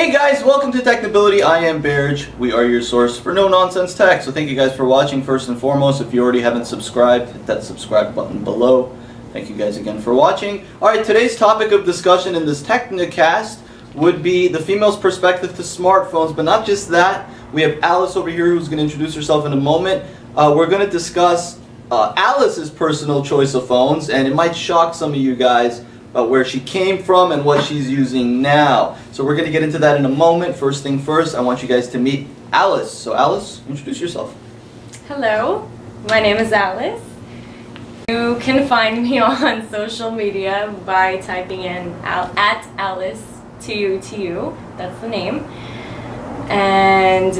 Hey guys, welcome to Technibility. I am Berj. We are your source for no-nonsense tech. So thank you guys for watching. First and foremost, if you already haven't subscribed, hit that subscribe button below. Thank you guys again for watching. Alright, today's topic of discussion in this Technicast would be the female's perspective to smartphones. But not just that, we have Alice over here who's going to introduce herself in a moment. We're going to discuss Alice's personal choice of phones, and it might shock some of you guys about where she came from and what she's using now. So we're going to get into that in a moment. First thing first, I want you guys to meet Alice. So Alice, introduce yourself. Hello, my name is Alice. You can find me on social media by typing in at Alice Tutu. That's the name. And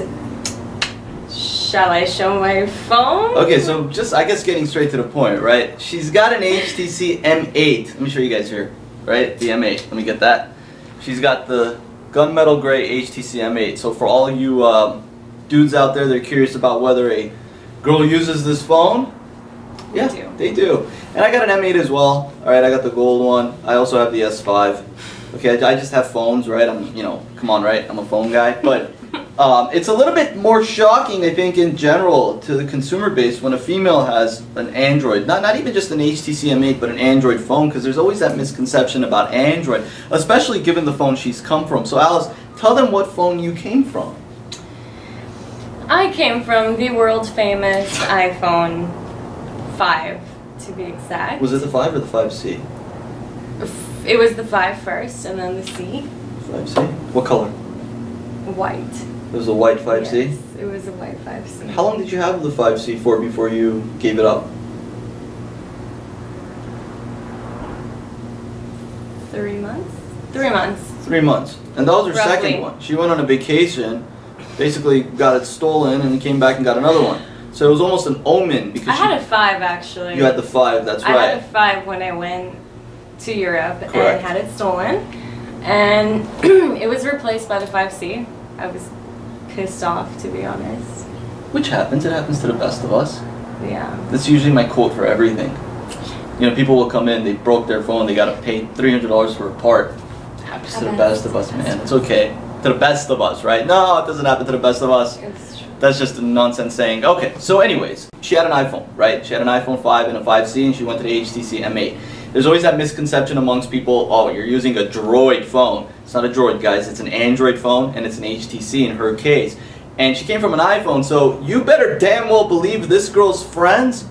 shall I show my phone? Okay, so just, I guess, getting straight to the point, right? She's got an HTC M8. Let me show you guys here, right? The M8. Let me get that. She's got the gunmetal gray HTC M8. So for all you dudes out there that are curious about whether a girl uses this phone, yeah, they do. And I got an M8 as well. All right, I got the gold one. I also have the S5. Okay, I just have phones, right? I'm, you know, come on, right? I'm a phone guy, but it's a little bit more shocking, I think, in general to the consumer base when a female has an Android, not even just an HTC M8, but an Android phone, because there's always that misconception about Android, especially given the phone she's come from. So Alice, tell them what phone you came from. I came from the world famous iPhone 5, to be exact. Was it the 5 or the 5C? It was the 5 first, and then the C. 5C? What color? White. It was a white 5C? Yes, it was a white 5C. How long did you have the 5C for before you gave it up? 3 months? 3 months. 3 months. And that was her Roughly. second one. She went on a vacation, basically got it stolen, and then came back and got another one. So it was almost an omen because I had a 5 actually. You had the 5, that's right. I had a 5 when I went to Europe. Correct. And had it stolen. And it was replaced by the 5C. I was pissed off, to be honest. Which happens. It happens to the best of us. Yeah. That's usually my quote for everything. You know, people will come in, they broke their phone, they got to pay $300 for a part. It happens to the best of us, man. It's okay. To the best of us, right? No, it doesn't happen to the best of us. It's true. That's just a nonsense saying. Okay, so anyways, she had an iPhone, right? She had an iPhone 5 and a 5C, and she went to the HTC M8. There's always that misconception amongst people, oh, you're using a Droid phone. It's not a Droid, guys. It's an Android phone, and it's an HTC in her case. And she came from an iPhone, so you better damn well believe this girl's friends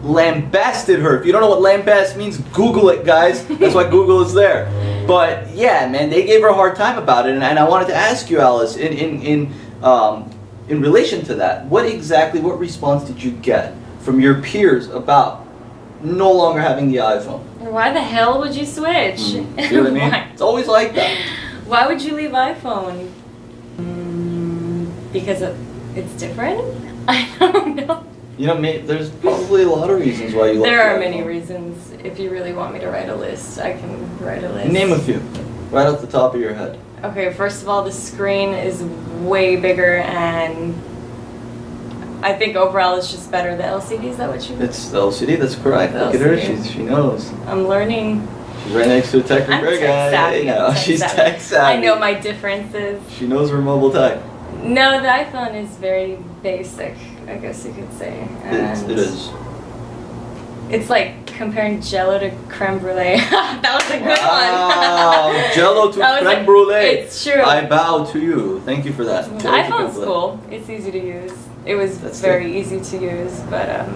lambasted her. If you don't know what lambast means, Google it, guys. That's why Google is there. But yeah, man, they gave her a hard time about it, and I wanted to ask you, Alice, in relation to that, what response did you get from your peers about no longer having the iPhone? Why the hell would you switch? See what I mean? It's always like that. Why would you leave iPhone? Because it's different? I don't know. You know, there's probably a lot of reasons why you left. There are many reasons. If you really want me to write a list, I can write a list. Name a few, right off the top of your head. Okay, first of all, the screen is way bigger, and I think overall it's just better. The LCD, is that what you mean? It's the LCD, that's correct. Look at her, she knows. I'm learning. She's right next to a tech guy. Savvy. She's tech savvy. I know my differences. She knows her mobile tech. No, the iPhone is very basic, I guess you could say. It is. It's like comparing Jello to creme brulee. That was a good one. Jello to creme brulee. It's true. I bow to you. Thank you for that. The iPhone's cool. It's easy to use. It was very easy to use, but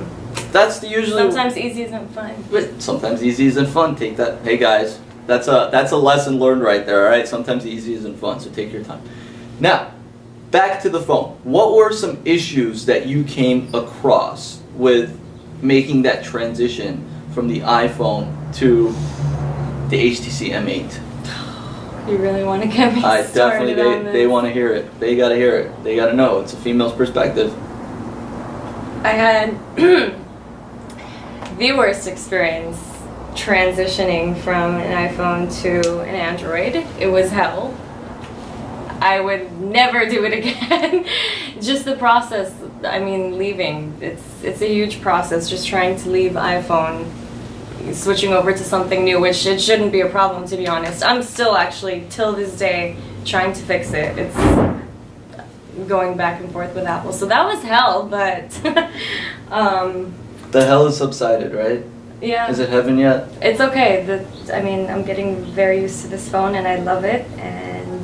that's the usually. Sometimes easy isn't fun. But sometimes easy isn't fun. Take that. Hey guys, that's a lesson learned right there. All right. Sometimes easy isn't fun. So take your time. Now, back to the phone. What were some issues that you came across with making that transition from the iPhone to the HTC M8? You really want to get me started on this? They want to hear it. They got to hear it. They got to know. It's a female's perspective. I had the worst experience transitioning from an iPhone to an Android. It was hell. I would never do it again. Just the process, I mean, leaving, it's a huge process, just trying to leave iPhone, switching over to something new, which it shouldn't be a problem, to be honest. I'm still actually, till this day, trying to fix it. It's going back and forth with Apple. So that was hell, but the hell has subsided, right? yeah. Is it heaven yet? It's okay. I mean, I'm getting very used to this phone, and I love it. And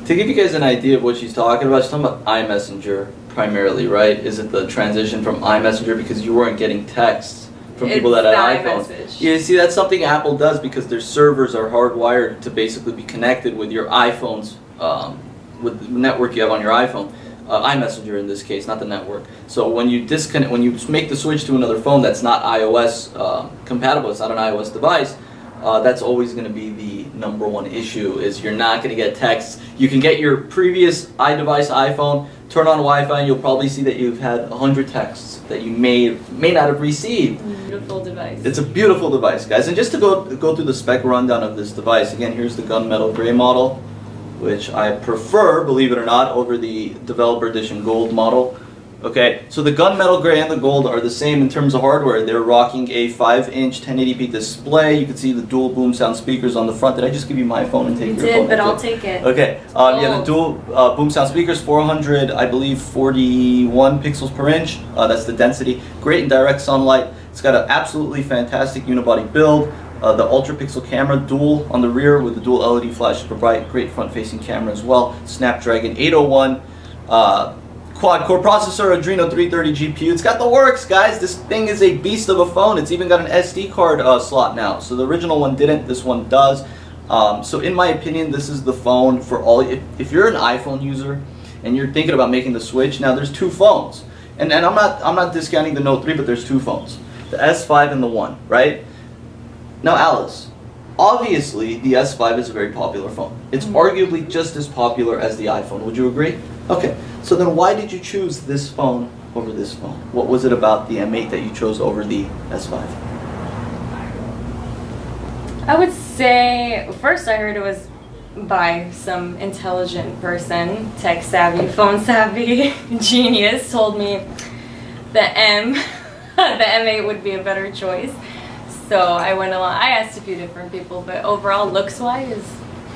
to give you guys an idea of what she's talking about iMessenger primarily, right? Is it the transition from iMessenger because you weren't getting texts from people that had iPhones? Yeah, see, that's something Apple does because their servers are hardwired to basically be connected with your iPhone's with the network you have on your iPhone. iMessenger in this case, not the network. So when you disconnect, when you make the switch to another phone that's not iOS compatible, it's not an iOS device, that's always going to be the #1 issue, is you're not going to get texts. You can get your previous iDevice iPhone, turn on Wi-Fi, and you'll probably see that you've had 100 texts that you may not have received. Beautiful device. It's a beautiful device, guys. And just to go through the spec rundown of this device, again, here's the gunmetal gray model, which I prefer, believe it or not, over the Developer Edition Gold model. Okay, so the gunmetal gray and the gold are the same in terms of hardware. They're rocking a 5-inch 1080p display. You can see the dual boom sound speakers on the front. Did I just give you my phone and take your phone? You did, but I'll take it. Okay, yeah, the dual boom sound speakers, 400, I believe, 41 pixels per inch. That's the density. Great in direct sunlight. It's got an absolutely fantastic unibody build. The ultra pixel camera, dual on the rear with the dual LED flash to provide great front-facing camera as well. Snapdragon 801 quad-core processor, Adreno 330 GPU. It's got the works, guys. This thing is a beast of a phone. It's even got an SD card slot now. So the original one didn't. This one does. So in my opinion, this is the phone for all. If you're an iPhone user and you're thinking about making the switch, now there's two phones, and I'm not discounting the Note 3, but there's two phones, the S5 and the One, right? Now, Alice, obviously the S5 is a very popular phone. It's arguably just as popular as the iPhone. Would you agree? Okay. So then why did you choose this phone over this phone? What was it about the M8 that you chose over the S5? I would say, first I heard it was by some intelligent person, tech savvy, phone savvy genius, told me the M8 would be a better choice. So I went along. I asked a few different people, but overall, looks-wise,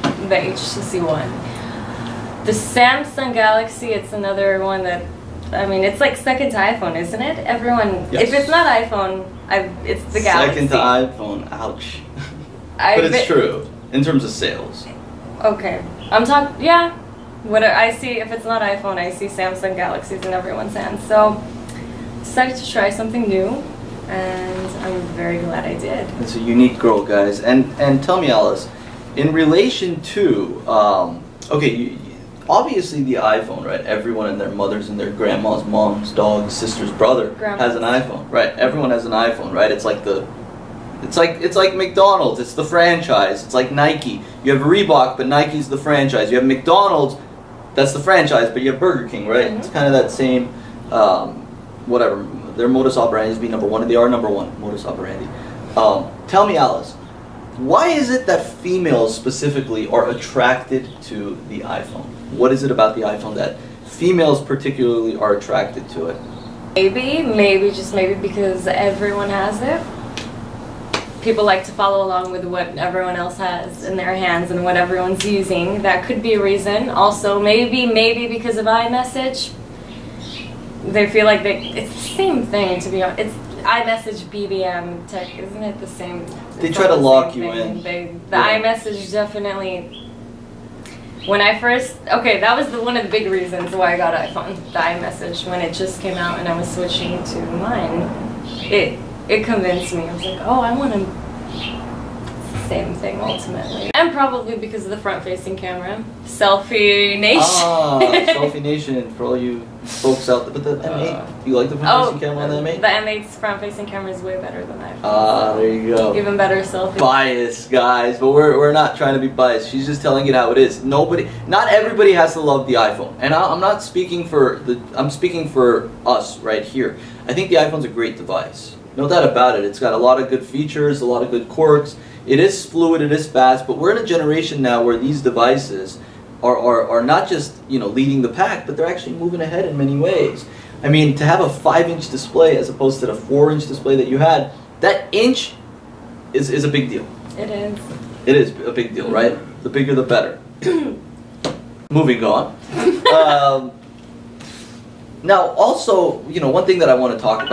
the HTC One. The Samsung Galaxy, it's another one that, I mean, it's like second to iPhone, isn't it? Everyone, yes. If it's not iPhone, it's the Galaxy. Second to iPhone, ouch. But it's true, in terms of sales. Okay. I'm talking, yeah. What I see, if it's not iPhone, I see Samsung Galaxies in everyone's hands. So, decided to try something new. And I'm very glad I did. It's a unique girl, guys. And tell me, Alice, in relation to, okay, obviously the iPhone, right? Everyone and their mothers and their grandma's, mom's, dog's, sister's brother has an iPhone, right? Everyone has an iPhone, right? It's like it's like McDonald's. It's the franchise. It's like Nike. You have Reebok, but Nike's the franchise. You have McDonald's, that's the franchise, but you have Burger King, right? It's kind of that same, whatever. Their modus operandi is be #1, and they are #1 modus operandi. Tell me, Alice, why is it that females specifically are attracted to the iPhone? What is it about the iPhone that females particularly are attracted to it? Maybe because everyone has it. People like to follow along with what everyone else has in their hands and what everyone's using. That could be a reason. Also, maybe because of iMessage. They feel like it's the same thing, to be honest. It's iMessage, BBM, tech, isn't it the same? They try to lock you in. The iMessage definitely. When I first, okay, that was one of the big reasons why I got iPhone, the iMessage. When it just came out and I was switching to mine, it convinced me. I was like, oh, I want to. It's the same thing ultimately. And probably because of the front-facing camera, Selfie Nation. Selfie Nation for all you folks out there. But the M8, you like the front-facing camera on the M8? The M8's front-facing camera is way better than iPhone. There you go. Even better selfie. Bias, guys, but we're not trying to be biased. She's just telling it how it is. Not everybody has to love the iPhone, and I'm not speaking for I'm speaking for us right here. I think the iPhone's a great device, no doubt about it. It's got a lot of good features, a lot of good quirks. It is fluid, it is fast, but we're in a generation now where these devices are not just, you know, leading the pack, but they're actually moving ahead in many ways. I mean, to have a 5-inch display as opposed to the 4-inch display that you had, that inch is a big deal. It is. It is a big deal, right? The bigger the better. Moving on. Now, also, you know, one thing that I want to talk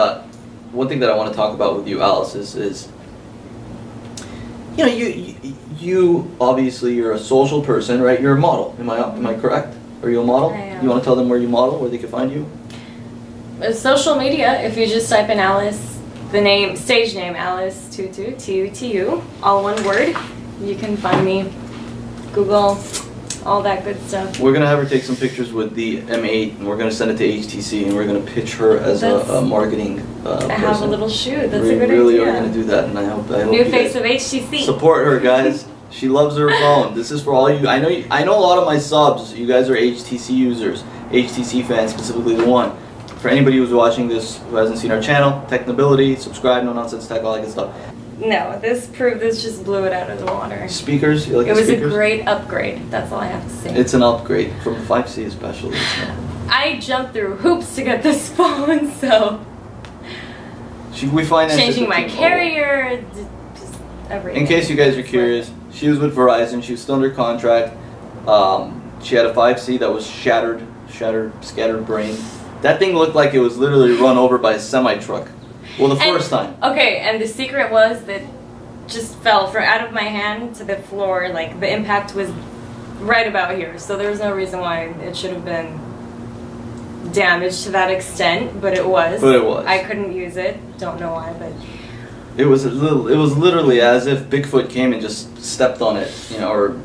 about with you, Alice, is you know, you obviously you're a social person, right? You're a model. Am I correct? Are you a model? I am. You want to tell them where you model, where they can find you? Social media, if you just type in Alice, the stage name Alice Tutu, Tutu, all one word, you can find me. Google, all that good stuff. We're gonna have her take some pictures with the M8, and we're gonna send it to HTC, and we're gonna pitch her as a marketing person. I have a little shoot. That's we a good really idea. are gonna do that, and I hope New you face guys of HTC. support her, guys. She loves her phone. This is for all you. I know a lot of my subs. You guys are HTC users, HTC fans, specifically the one. For anybody who's watching this who hasn't seen our channel, Technibility, subscribe, no nonsense tech, all that good stuff. No, this just blew it out of the water. Speakers, you like it the was speakers? a great upgrade. That's all I have to say. It's an upgrade from 5C especially. So. I jumped through hoops to get this phone, so We financed changing my carrier, just everything. In case you guys are curious, she was with Verizon. She was still under contract. She had a 5C that was shattered, scattered brain. That thing looked like it was literally run over by a semi-truck. Well, the first time. Okay, and the secret was that just fell from out of my hand to the floor. Like, the impact was right about here. So there was no reason why it should have been damaged to that extent, but it was. I couldn't use it. Don't know why, but it was literally as if Bigfoot came and just stepped on it, you know, or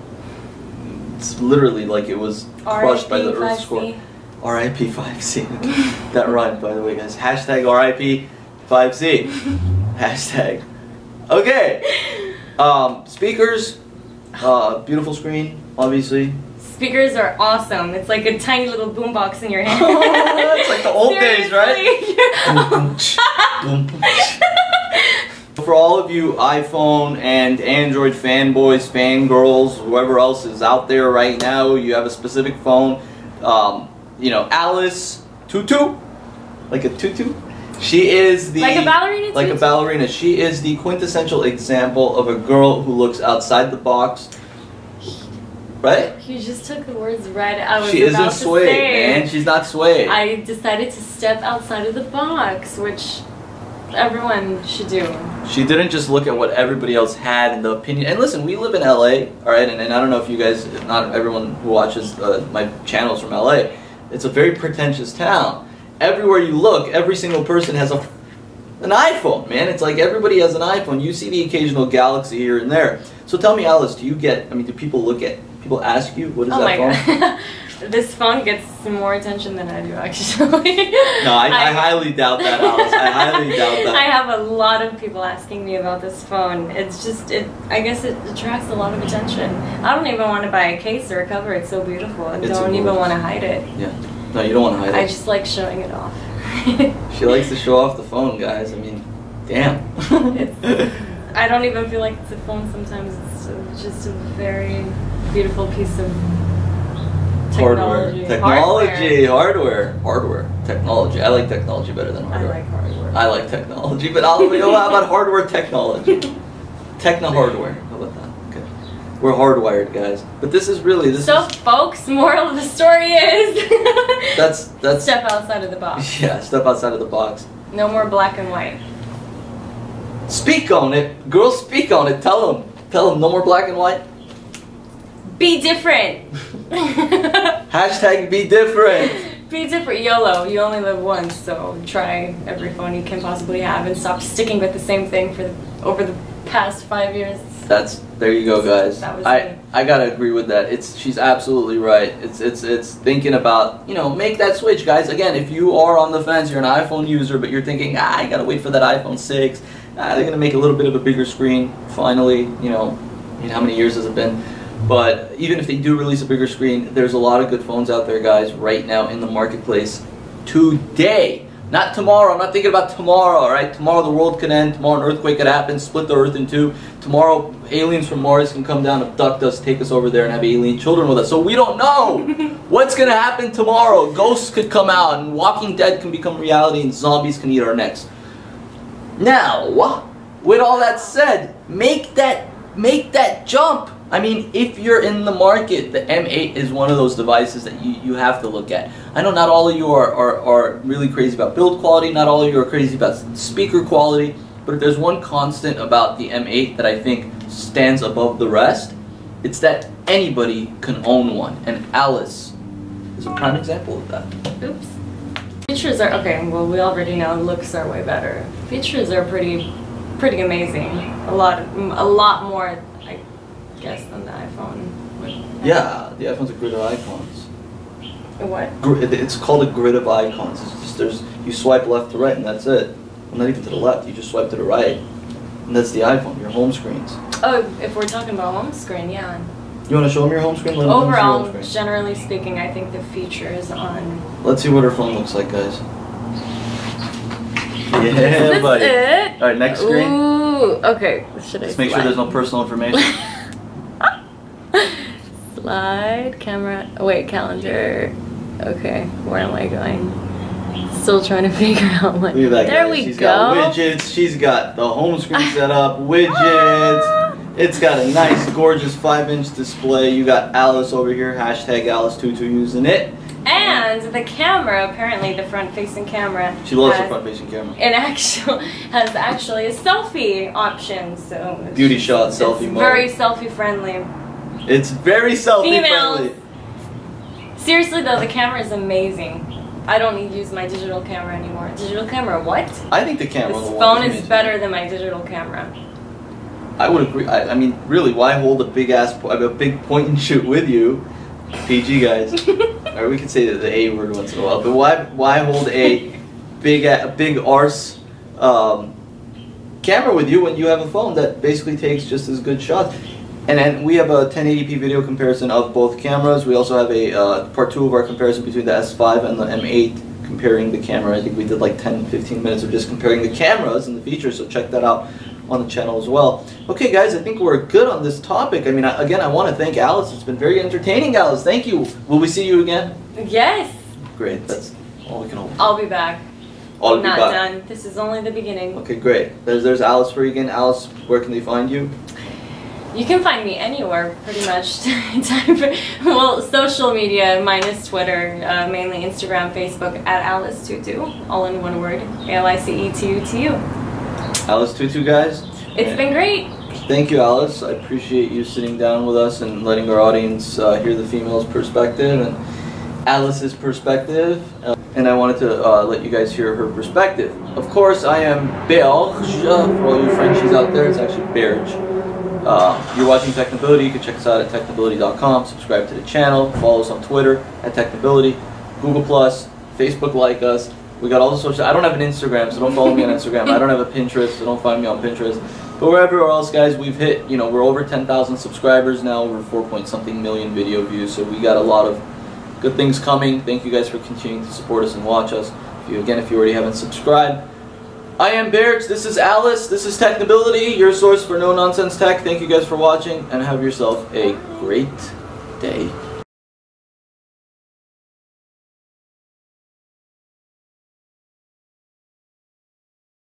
it's literally like it was crushed by the Earth's core. R.I.P. 5C. That rhymed, by the way, guys. Hashtag R.I.P. 5C. Hashtag. Okay. Speakers. Beautiful screen, obviously. Speakers are awesome. It's like a tiny little boombox in your hand. It's like the old days, right? For all of you iPhone and Android fanboys, fangirls, whoever else is out there right now, you have a specific phone. You know, Alice Tutu, like a tutu. She is the like a ballerina. Like a ballerina. She is the quintessential example of a girl who looks outside the box. Right? You just took the words right out. She isn't swayed, man. She's not swayed. I decided to step outside of the box, which everyone should do. She didn't just look at what everybody else had and the opinion. And listen, we live in LA, all right? And I don't know if you guys, not everyone who watches my channels from LA, it's a very pretentious town. Everywhere you look, every single person has an iPhone, man. It's like everybody has an iPhone. You see the occasional Galaxy here and there. So tell me, Alice, do people ask you, what is that phone? God. This phone gets more attention than I do, actually. No, I highly doubt that, Alice. I highly doubt that. I have a lot of people asking me about this phone. It's just, I guess it attracts a lot of attention. I don't even want to buy a case or a cover. It's so beautiful. I don't even want to hide it. Yeah. No, you don't want to hide it. I just like showing it off. She likes to show off the phone, guys. I mean, damn. I don't even feel like it's a phone sometimes. It's just a very beautiful piece of technology. Hardware. Technology. I like technology better than hardware. I like hardware. I like technology, but how about hardware technology? Techno-hardware. How about that? Okay. We're hardwired, guys. But this is folks, moral of the story is that's step outside of the box. Yeah, step outside of the box. No more black and white. Speak on it. Girls, speak on it. Tell them no more black and white. Be different. Hashtag be different. Be different. YOLO. You only live once, so try every phone you can possibly have and stop sticking with the same thing over the past 5 years. There you go, guys. I gotta agree with that. She's absolutely right. It's thinking about, you know, make that switch, guys. Again, if you are on the fence, you're an iPhone user, but you're thinking, I gotta wait for that iPhone 6. They're gonna make a little bit of a bigger screen. Finally, you know, how many years has it been? But even if they do release a bigger screen, there's a lot of good phones out there, guys, right now in the marketplace today. Not tomorrow. I'm not thinking about tomorrow, all right? Tomorrow the world could end. Tomorrow an earthquake could happen, split the earth in two. Tomorrow aliens from Mars can come down, abduct us, take us over there and have alien children with us. So we don't know what's going to happen tomorrow. Ghosts could come out and Walking Dead can become reality and zombies can eat our necks. Now, with all that said, make that jump. I mean, if you're in the market, the M8 is one of those devices that you have to look at. I know not all of you are really crazy about build quality, not all of you are crazy about speaker quality, but if there's one constant about the M8 that I think stands above the rest, it's that anybody can own one, and Alice is a prime example of that. Oops. Features are, okay, well we already know looks are way better. Features are pretty amazing. A lot more, I guess, than the iPhone. Yeah, the iPhone's a grid of icons. What? It's called a grid of icons. It's just you swipe left to right and that's it. Well, not even to the left, you just swipe to the right. And that's the iPhone, your home screens. Oh, if we're talking about home screen, yeah. You want to show them your home screen? Overall, generally speaking, I think the features on... Let's see what her phone looks like, guys. Yeah, Is buddy. It? Alright, next screen. Ooh, okay. Should I Just make sure there's no personal information. Slide, camera, oh, wait, calendar. Okay, where am I going? Still trying to figure out what. Look at that, there guys. we She's go. got widgets, she's got the home screen set up, widgets. It's got a nice, gorgeous 5-inch display. You got Alice over here, hashtag Alice Tutu using it. And the camera, apparently the front-facing camera. She loves the front-facing camera. It has actually a selfie option, so. Beauty shot, selfie mode. Very selfie-friendly. It's very selfie-friendly. Seriously though, the camera is amazing. I don't need to use my digital camera anymore. Digital camera, what? I think the camera. This phone is better than my digital camera. I would agree. I mean, really, why hold a big point and shoot with you? PG guys, or we could say the A word once in a while. But why hold a big arse camera with you when you have a phone that basically takes just as good shots? And then we have a 1080p video comparison of both cameras. We also have a part 2 of our comparison between the S5 and the M8, comparing the camera. I think we did like 10-15 minutes of just comparing the cameras and the features, so check that out on the channel as well. Okay guys, I think we're good on this topic. I mean, again, I want to thank Alice. It's been very entertaining, Alice. Thank you. Will we see you again? Yes. Great. That's all we can hope for. I'll be back. I'm not done. This is only the beginning. Okay, great. There's Alice for you again. Alice, where can they find you? You can find me anywhere, pretty much. Well, social media minus Twitter, mainly Instagram, Facebook, at Alice Tutu, all in one word, ALICETUTU. Alice Tutu, guys. It's been great. Thank you, Alice. I appreciate you sitting down with us and letting our audience hear the female's perspective and Alice's perspective. And I wanted to let you guys hear her perspective. Of course, I am Berj, for all you Frenchies out there. It's actually Berj. You're watching Technibility. You can check us out at technibility.com. Subscribe to the channel. Follow us on Twitter at Technibility, Google+, Facebook, like us. We got all the social. I don't have an Instagram, so don't follow me on Instagram. I don't have a Pinterest, so don't find me on Pinterest. But wherever else, guys, we've hit, we're over 10,000 subscribers now, over 4-point-something million video views. So we got a lot of good things coming. Thank you guys for continuing to support us and watch us. If you already haven't subscribed. I am Berj, this is Alice, this is Technibility, your source for no-nonsense tech. Thank you guys for watching, and have yourself a great day.